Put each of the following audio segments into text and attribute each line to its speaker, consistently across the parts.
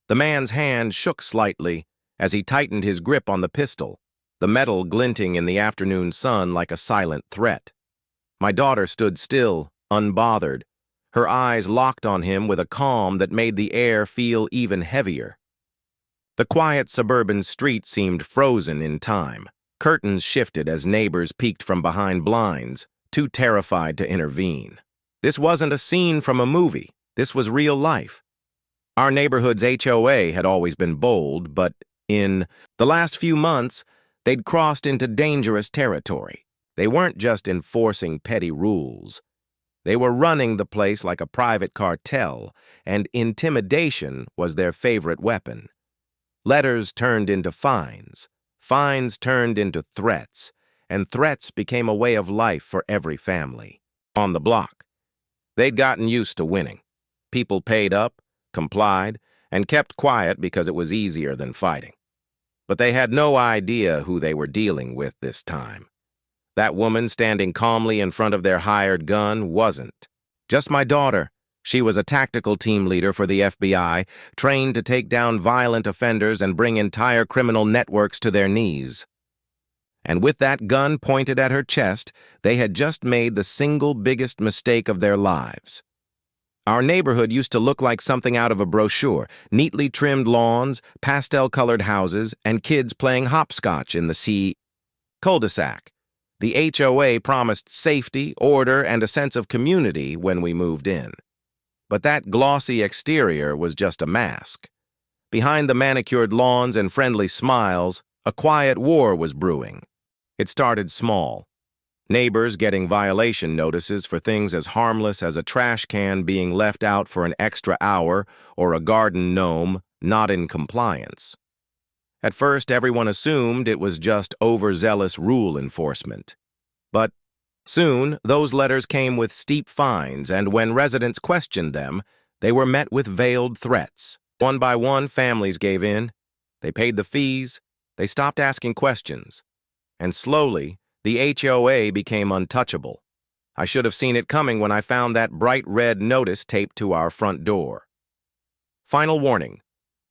Speaker 1: The man's hand shook slightly as he tightened his grip on the pistol, the metal glinting in the afternoon sun like a silent threat. My daughter stood still, unbothered, her eyes locked on him with a calm that made the air feel even heavier. The quiet suburban street seemed frozen in time. Curtains shifted as neighbors peeked from behind blinds, too terrified to intervene. This wasn't a scene from a movie. This was real life. Our neighborhood's HOA had always been bold, but in the last few months, they'd crossed into dangerous territory. They weren't just enforcing petty rules. They were running the place like a private cartel, and intimidation was their favorite weapon. Letters turned into fines, fines turned into threats, and threats became a way of life for every family. On the block, they'd gotten used to winning. People paid up, complied, and kept quiet because it was easier than fighting. But they had no idea who they were dealing with this time. That woman standing calmly in front of their hired gun wasn't just my daughter. She was a tactical team leader for the FBI, trained to take down violent offenders and bring entire criminal networks to their knees. And with that gun pointed at her chest, they had just made the single biggest mistake of their lives. Our neighborhood used to look like something out of a brochure: neatly trimmed lawns, pastel-colored houses, and kids playing hopscotch in the cul-de-sac. The HOA promised safety, order, and a sense of community when we moved in. But that glossy exterior was just a mask. Behind the manicured lawns and friendly smiles, a quiet war was brewing. It started small. Neighbors getting violation notices for things as harmless as a trash can being left out for an extra hour or a garden gnome not in compliance. At first, everyone assumed it was just overzealous rule enforcement. But soon, those letters came with steep fines, and when residents questioned them, they were met with veiled threats. One by one, families gave in. They paid the fees. They stopped asking questions. And slowly, the HOA became untouchable. I should have seen it coming when I found that bright red notice taped to our front door. Final warning: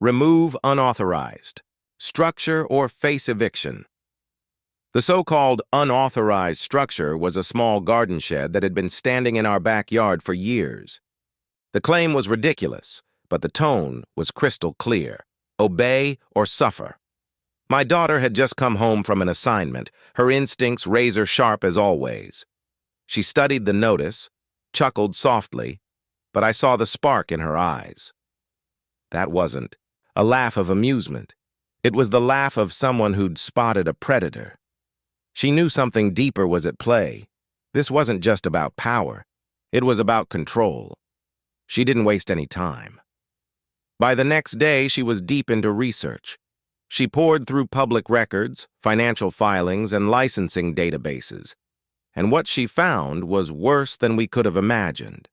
Speaker 1: remove unauthorized. Structure or face eviction. The so-called unauthorized structure was a small garden shed that had been standing in our backyard for years. The claim was ridiculous, but the tone was crystal clear: obey or suffer. My daughter had just come home from an assignment, her instincts razor-sharp as always. She studied the notice, chuckled softly, but I saw the spark in her eyes. That wasn't a laugh of amusement. It was the laugh of someone who'd spotted a predator. She knew something deeper was at play. This wasn't just about power. It was about control. She didn't waste any time. By the next day, she was deep into research. She pored through public records, financial filings, and licensing databases. And what she found was worse than we could have imagined.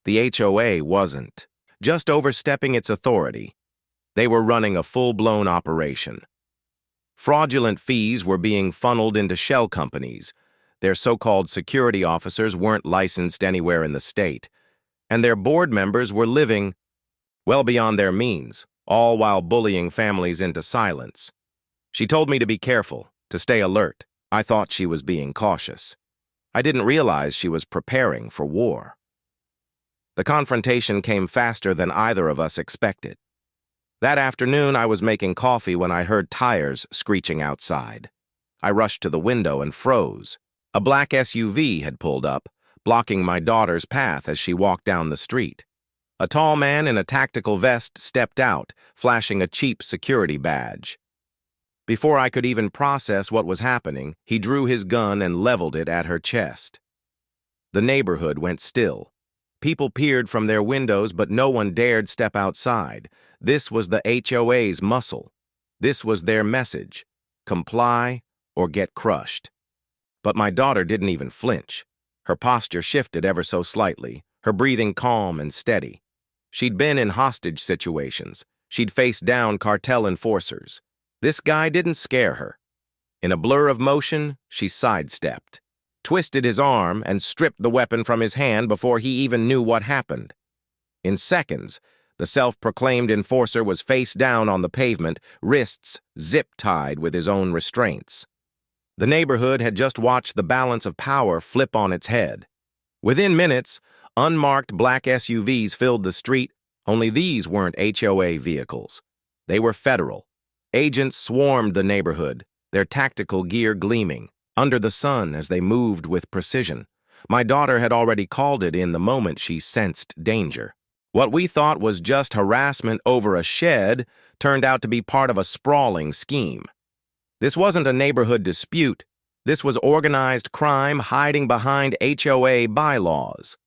Speaker 1: The HOA wasn't just overstepping its authority. They were running a full-blown operation. Fraudulent fees were being funneled into shell companies. Their so-called security officers weren't licensed anywhere in the state. And their board members were living well beyond their means, all while bullying families into silence. She told me to be careful, to stay alert. I thought she was being cautious. I didn't realize she was preparing for war. The confrontation came faster than either of us expected. That afternoon, I was making coffee when I heard tires screeching outside. I rushed to the window and froze. A black SUV had pulled up, blocking my daughter's path as she walked down the street. A tall man in a tactical vest stepped out, flashing a cheap security badge. Before I could even process what was happening, he drew his gun and leveled it at her chest. The neighborhood went still. People peered from their windows, but no one dared step outside. This was the HOA's muscle. This was their message: comply or get crushed. But my daughter didn't even flinch. Her posture shifted ever so slightly, her breathing calm and steady. She'd been in hostage situations. She'd faced down cartel enforcers. This guy didn't scare her. In a blur of motion, she sidestepped, twisted his arm, and stripped the weapon from his hand before he even knew what happened. In seconds, The self-proclaimed enforcer was face down on the pavement, wrists zip-tied with his own restraints. The neighborhood had just watched the balance of power flip on its head. Within minutes, unmarked black SUVs filled the street, only these weren't HOA vehicles. They were federal. Agents swarmed the neighborhood, their tactical gear gleaming, under the sun as they moved with precision. My daughter had already called it in the moment she sensed danger. What we thought was just harassment over a shed turned out to be part of a sprawling scheme. This wasn't a neighborhood dispute. This was organized crime hiding behind HOA bylaws.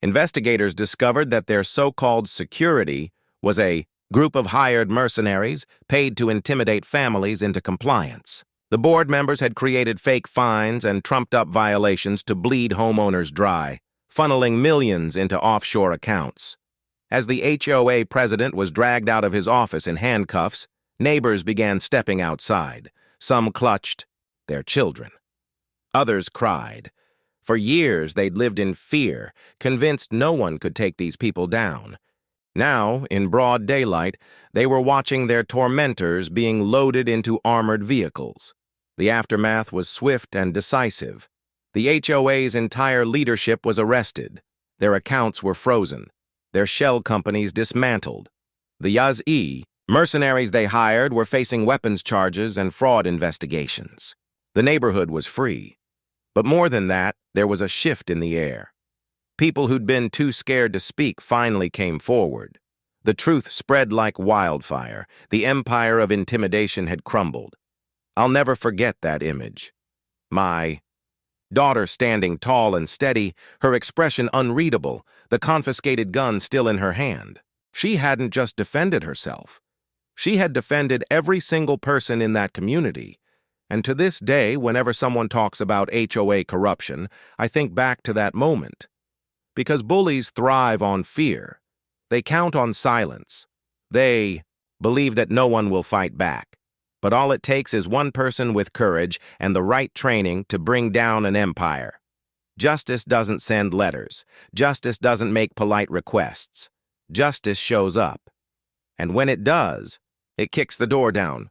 Speaker 1: Investigators discovered that their so-called security was a group of hired mercenaries paid to intimidate families into compliance. The board members had created fake fines and trumped-up violations to bleed homeowners dry, funneling millions into offshore accounts. As the HOA president was dragged out of his office in handcuffs, neighbors began stepping outside. Some clutched their children. Others cried. For years, they'd lived in fear, convinced no one could take these people down. Now, in broad daylight, they were watching their tormentors being loaded into armored vehicles. The aftermath was swift and decisive. The HOA's entire leadership was arrested. Their accounts were frozen. Their shell companies dismantled. The Yaz-E, mercenaries they hired, were facing weapons charges and fraud investigations. The neighborhood was free. But more than that, there was a shift in the air. People who'd been too scared to speak finally came forward. The truth spread like wildfire. The empire of intimidation had crumbled. I'll never forget that image. My daughter standing tall and steady, her expression unreadable, the confiscated gun still in her hand. She hadn't just defended herself. She had defended every single person in that community. And to this day, whenever someone talks about HOA corruption, I think back to that moment. Because bullies thrive on fear. They count on silence. They believe that no one will fight back. But all it takes is one person with courage and the right training to bring down an empire. Justice doesn't send letters. Justice doesn't make polite requests. Justice shows up. And when it does, it kicks the door down.